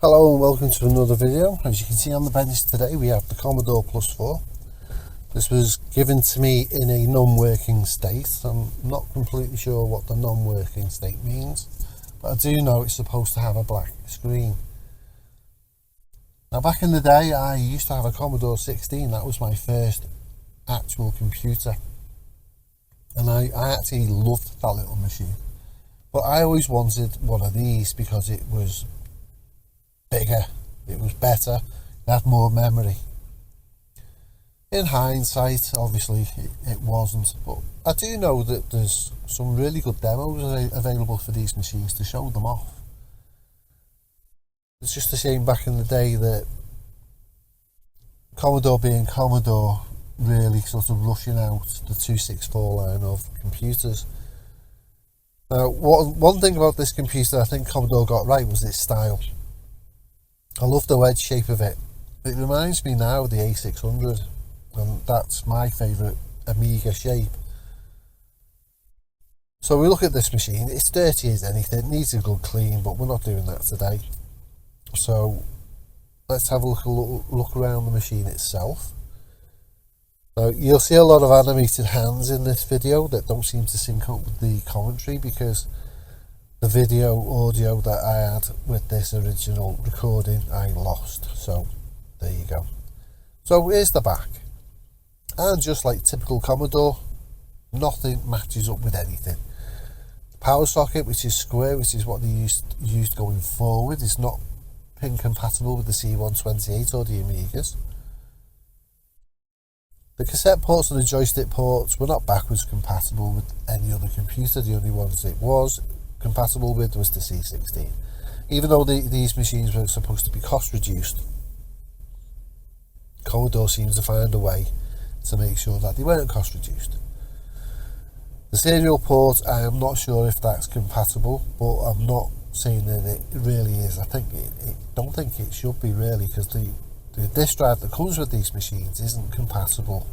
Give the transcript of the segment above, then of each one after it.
Hello and welcome to another video. As you can see on the bench today we have the Commodore Plus 4. This was given to me in a non-working state. I'm not completely sure what the non-working state means, but I do know it's supposed to have a black screen. Now back in the day I used to have a Commodore 16. That was my first actual computer, and I actually loved that little machine. But I always wanted one of these because it was bigger, it was better, it had more memory. In hindsight, obviously it wasn't, but I do know that there's some really good demos available for these machines to show them off. It's just a shame back in the day that Commodore being Commodore really sort of rushing out the 264 line of computers. Now, one thing about this computer I think Commodore got right was its style. I love the wedge shape of it. It reminds me now of the A600, and that's my favourite Amiga shape. So we look at this machine. It's dirty as anything, it needs a good clean, but we're not doing that today. So let's have a look around the machine itself. Now, you'll see a lot of animated hands in this video that don't seem to sync up with the commentary because the video audio that I had with this original recording I lost. So there you go. So here's the back, and just like typical Commodore, nothing matches up with anything. The power socket, which is square, which is what they used going forward, is not pin compatible with the C128 or the Amigas. The cassette ports and the joystick ports were not backwards compatible with any other computer. The only ones it was compatible with was the C16. Even though these machines were supposed to be cost reduced, Commodore seems to find a way to make sure that they weren't cost reduced. The serial port, I am not sure if that's compatible, but I'm not saying that it really is. I don't think it should be really, because the disk drive that comes with these machines isn't compatible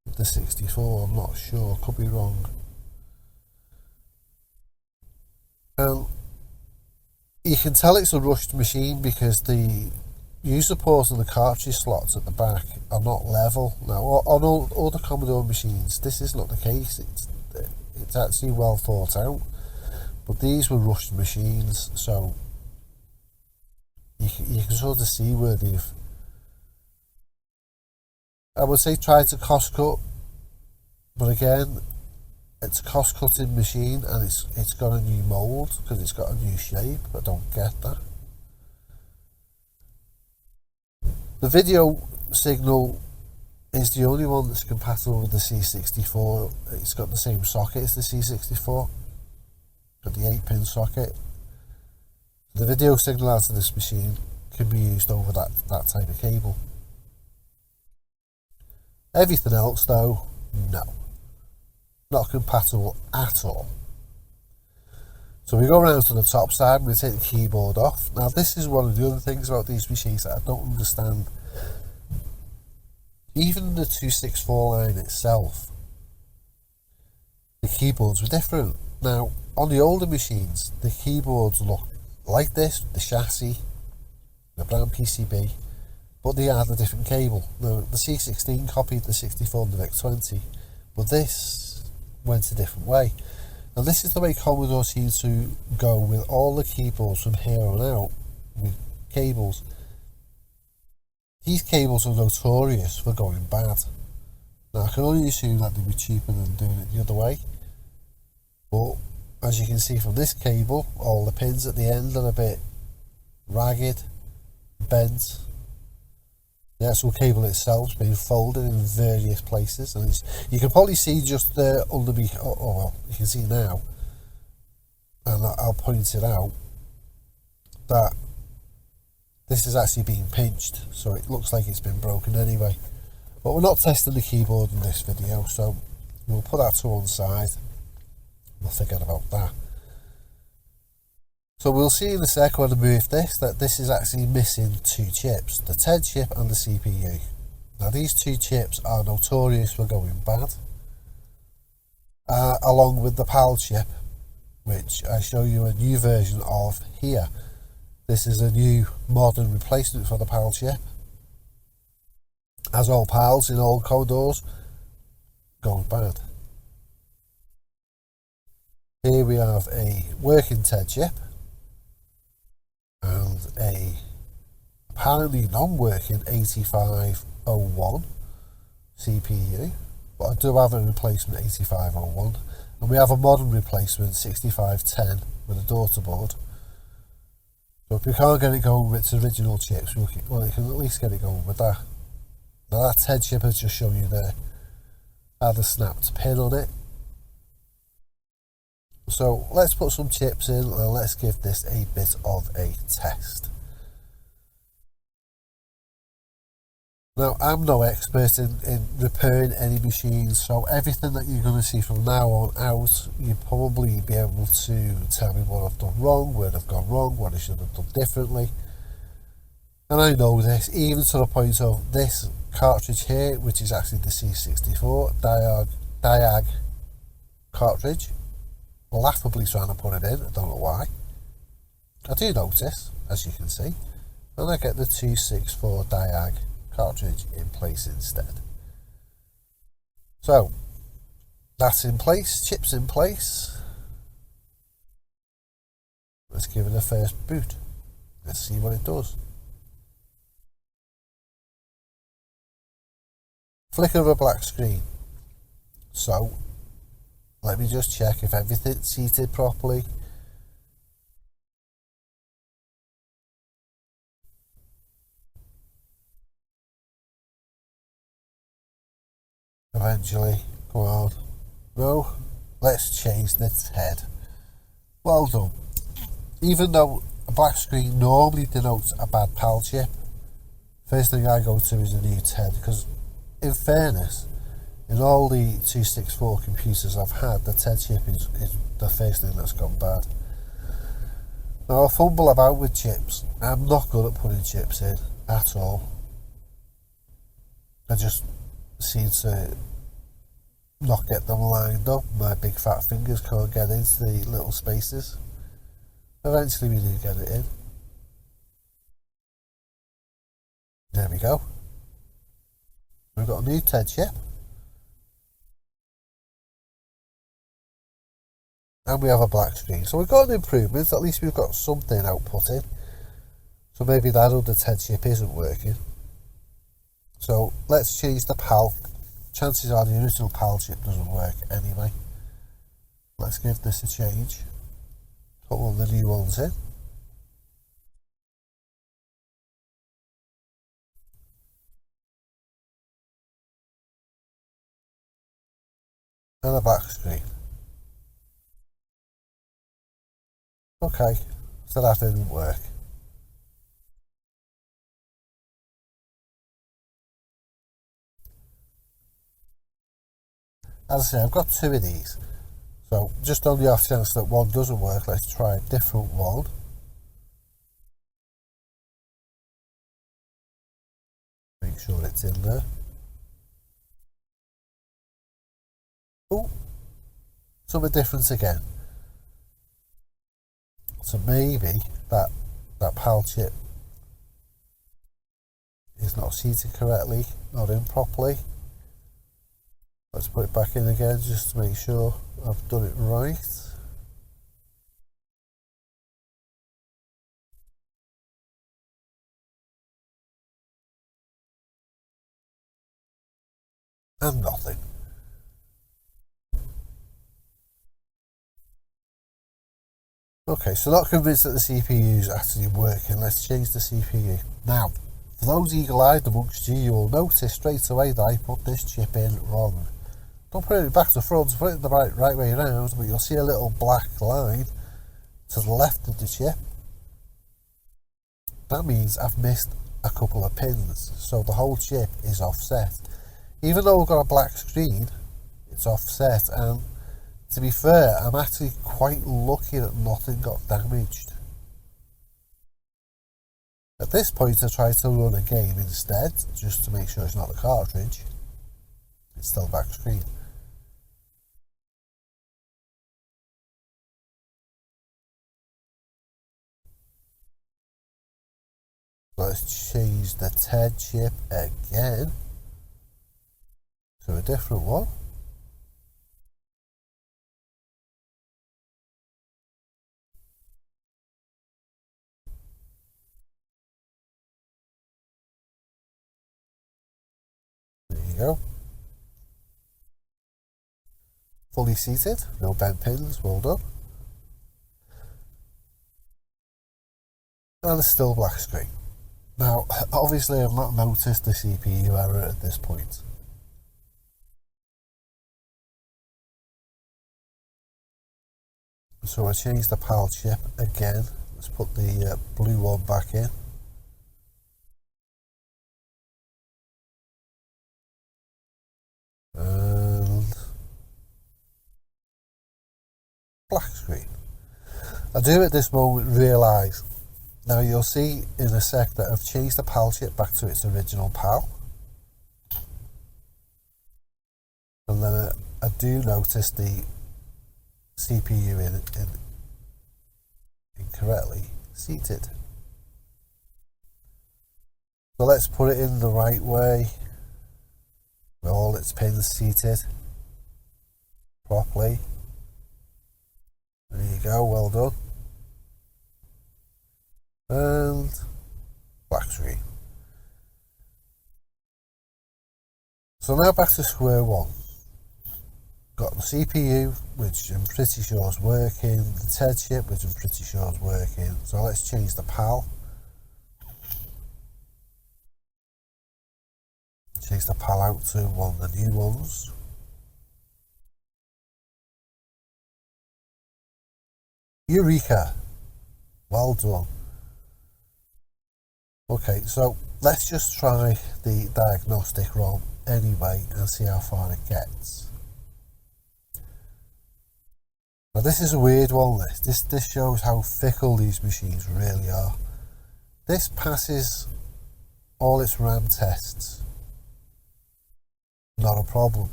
with the 64. I'm not sure, could be wrong. You can tell it's a rushed machine because the user port and the cartridge slots at the back are not level. Now on all the Commodore machines this is not the case. It's actually well thought out, but these were rushed machines, so you can sort of see where they've, I would say, tried to cost cut, but again, it's a cost cutting machine and it's got a new mould because it's got a new shape. I don't get that. The video signal is the only one that's compatible with the C64. It's got the same socket as the C64, got the 8-pin socket. The video signal out of this machine can be used over that type of cable. Everything else though, no, not compatible at all. So we go around to the top side and we take the keyboard off. Now this is one of the other things about these machines that I don't understand. Even the 264 line itself, the keyboards were different. Now on the older machines the keyboards look like this, the chassis, the brown PCB, but they had a different cable. Now, the C16 copied the 64 and the VIC-20, but this went a different way. And this is the way Commodore seems to go with all the keyboards from here on out, with cables. These cables are notorious for going bad. Now I can only assume that they'd be cheaper than doing it the other way, but as you can see from this cable, all the pins at the end are a bit ragged, bent. The actual cable itself has been folded in various places, and you can probably see just there underneath. Oh well, you can see now, and I'll point it out, that this is actually being pinched, so it looks like it's been broken anyway. But we're not testing the keyboard in this video, so we'll put that to one side. We'll forget about that. So we'll see in a sec when I move this that this is actually missing two chips, the TED chip and the CPU. Now these two chips are notorious for going bad, along with the PAL chip, which I show you a new version of here. This is a new modern replacement for the PAL chip. As all PALs in old Commodores, going bad. Here we have a working TED chip and a apparently non-working 8501 CPU, but I do have a replacement 8501, and we have a modern replacement 6510 with a daughter board. So if we can't get it going with its original chips, we can at least get it going with that. Now that TED chip has just shown you there had a snapped pin on it. So let's put some chips in and let's give this a bit of a test. Now, I'm no expert in repairing any machines, so everything that you're going to see from now on out, you'll probably be able to tell me what I've done wrong, where I've gone wrong, what I should have done differently. And I know this, even to the point of this cartridge here, which is actually the C64 Diag cartridge, laughably trying to put it in, I don't know why. I do notice, as you can see, and I get the 264 Diag cartridge in place instead. So that's in place, chips in place. Let's give it a first boot. Let's see what it does. Flicker of a black screen. So let me just check if everything's seated properly. Eventually, come on. No, let's change the TED. Well done. Even though a black screen normally denotes a bad PAL chip, first thing I go to is a new TED, because in fairness, in all the 264 computers I've had, the TED chip is the first thing that's gone bad. Now I fumble about with chips. I'm not good at putting chips in at all. I just seem to not get them lined up. My big fat fingers can't get into the little spaces. Eventually we do get it in. There we go. We've got a new TED chip. And we have a black screen. So we've got an improvement. At least we've got something outputting. So maybe that other TED chip isn't working. So let's change the PAL. Chances are the original PAL chip doesn't work anyway. Let's give this a change. Put all the new ones in. And a black screen. Okay, so that didn't work. As I say, I've got two of these. So just on the off chance that one doesn't work, let's try a different one. Make sure it's in there. Oh, something different again. So maybe that PAL chip is not seated correctly, not in properly. Let's put it back in again just to make sure I've done it right. And nothing. Okay, so not convinced that the CPU is actually working. Let's change the CPU. Now, for those eagle-eyed amongst you, you will notice straight away that I put this chip in wrong. Don't put it back to front, put it the right way around, but you'll see a little black line to the left of the chip. That means I've missed a couple of pins, so the whole chip is offset. Even though we've got a black screen, it's offset, and to be fair, I'm actually quite lucky that nothing got damaged. At this point I try to run a game instead, just to make sure it's not the cartridge. It's still back screen. Let's change the TED chip again to a different one. There you go. Fully seated, no bent pins, well done. And it's still black screen. Now, obviously I've not noticed the CPU error at this point. So I changed the PAL chip again. Let's put the blue one back in. And black screen. I do at this moment realise, now you'll see in a sec that I've changed the PAL chip back to its original PAL. And then I do notice the CPU incorrectly seated. So let's put it in the right way, with all its pins seated properly. There you go, well done. And black screen. So now back to square one. Got the CPU, which I'm pretty sure is working, the TED chip, which I'm pretty sure is working. So let's change the PAL. Change the PAL out to one of the new ones. Eureka! Well done. Okay, so let's just try the diagnostic ROM anyway and see how far it gets. Now this is a weird one, this shows how fickle these machines really are. This passes all its RAM tests, not a problem.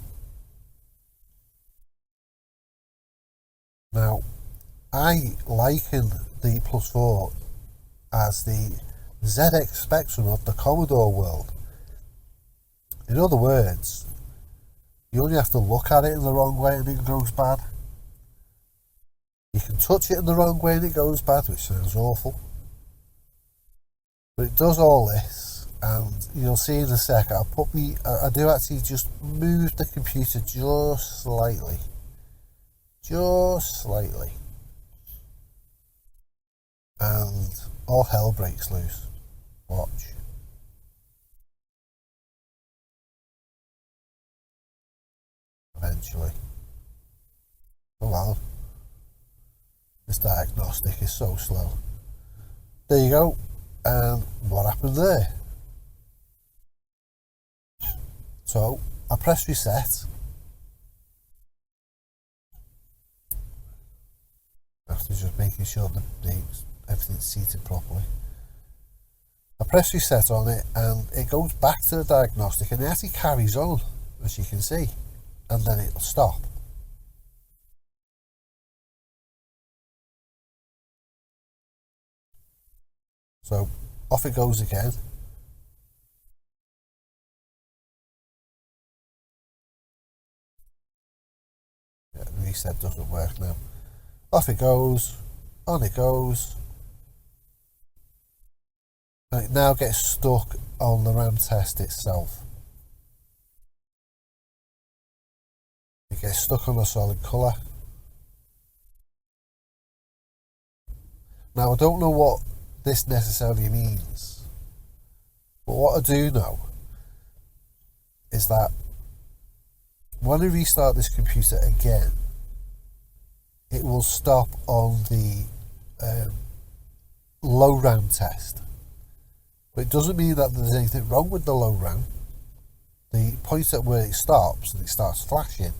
Now I liken the +4 as the ZX Spectrum of the Commodore world. In other words, you only have to look at it in the wrong way and it goes bad. You can touch it in the wrong way and it goes bad, which sounds awful. But it does all this, and you'll see in a sec, I do actually just move the computer just slightly. Just slightly. And all hell breaks loose. Watch. Eventually. Oh wow. This diagnostic is so slow. There you go. And what happened there? So I press reset. After just making sure that everything's seated properly. I press reset on it and it goes back to the diagnostic and it actually carries on, as you can see, and then it'll stop. So off it goes again. Yeah, the reset doesn't work now. Off it goes, on it goes. And it now gets stuck on the RAM test itself. It gets stuck on a solid colour. Now I don't know what this necessarily means, but what I do know is that when I restart this computer again, it will stop on the low RAM test. But it doesn't mean that there's anything wrong with the low RAM. The point at where it stops and it starts flashing,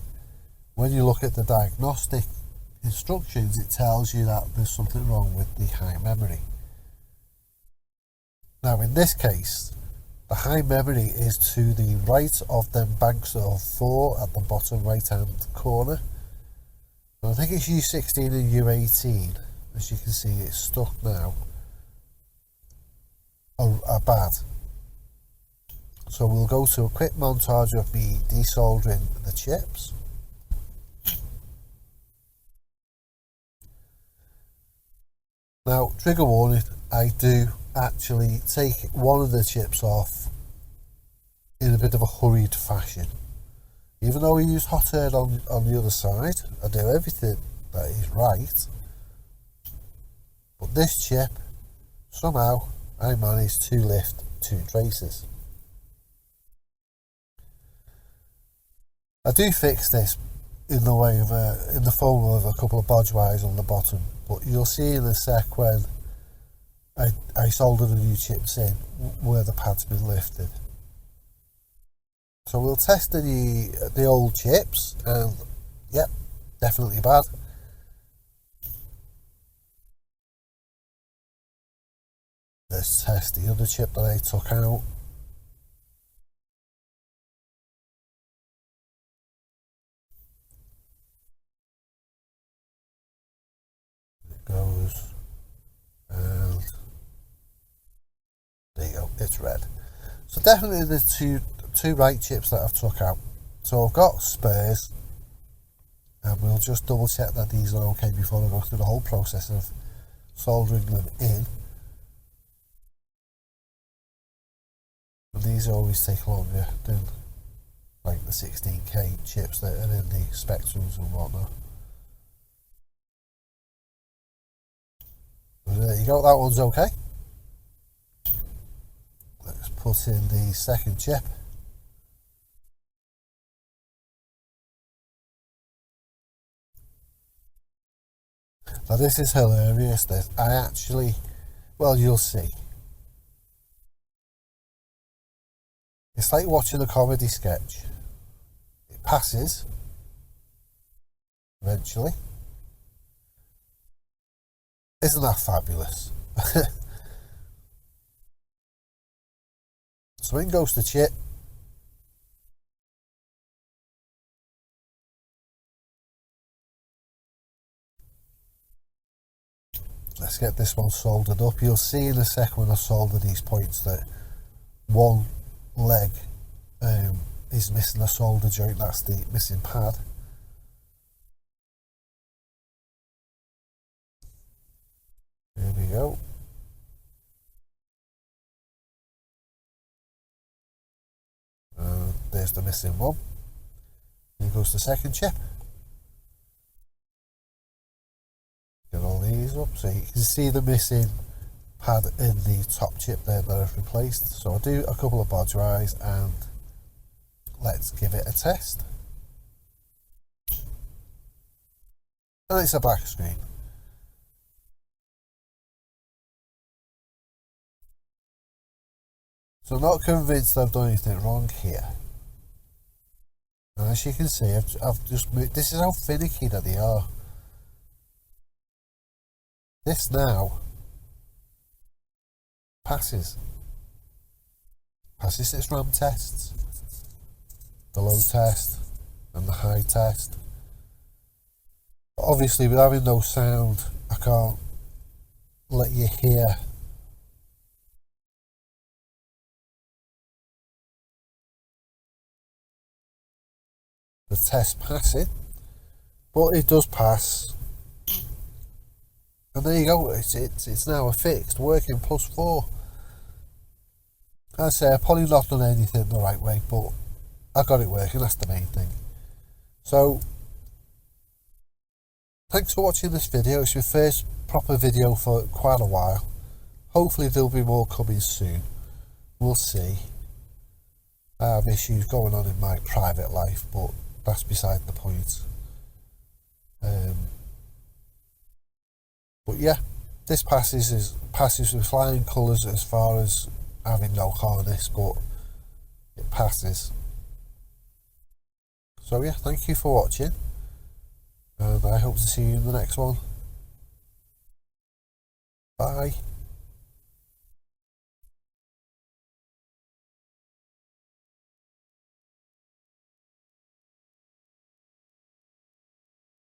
when you look at the diagnostic instructions, it tells you that there's something wrong with the high memory. Now in this case, the high memory is to the right of them banks of 4 at the bottom right hand corner. And I think it's U16 and U18. As you can see, it's stuck now bad. So we'll go to a quick montage of me desoldering the chips. Now, trigger warning, I do actually take one of the chips off in a bit of a hurried fashion. Even though we use hot air on the other side, I do everything that is right. But this chip, somehow, I managed to lift 2 traces. I do fix this in the way of in the form of a couple of bodge wires on the bottom, but you'll see in a sec when I solder the new chips in where the pad's been lifted. So we'll test the old chips, and yep, definitely bad. Let's test the other chip that I took out. It goes, and there you go, it's red. So definitely the two right chips that I've took out. So I've got spares, and we'll just double check that these are okay before I go through the whole process of soldering them in. And these always take longer than like the 16K chips that are in the Spectrums and whatnot. But there you go, that one's okay. Let's put in the second chip. Now this is hilarious, this. I actually, well, you'll see. It's like watching a comedy sketch. It passes, eventually. Isn't that fabulous? So in goes the chip. Let's get this one soldered up. You'll see in a sec when I solder these points that one leg is missing a solder joint. That's the missing pad. There we go. There's the missing one. Here goes the second chip. Get all these up so you can see the missing pad in the top chip there that I've replaced. So I'll do a couple of bodge wires and let's give it a test. And it's a black screen. So I'm not convinced I've done anything wrong here. And as you can see, I've just moved. This is how finicky that they are. This now passes its RAM tests, the low test and the high test. Obviously, with having no sound, I can't let you hear the test passing, but it does pass. And there you go, it's now a fixed working +4. I say I've probably not done anything the right way, but I got it working, that's the main thing. So thanks for watching this video. It's your first proper video for quite a while. Hopefully there'll be more coming soon. We'll see. I have issues going on in my private life, but that's beside the point. But yeah, this passes with flying colours as far as having no harness, but it passes. So yeah, thank you for watching, and I hope to see you in the next one. Bye.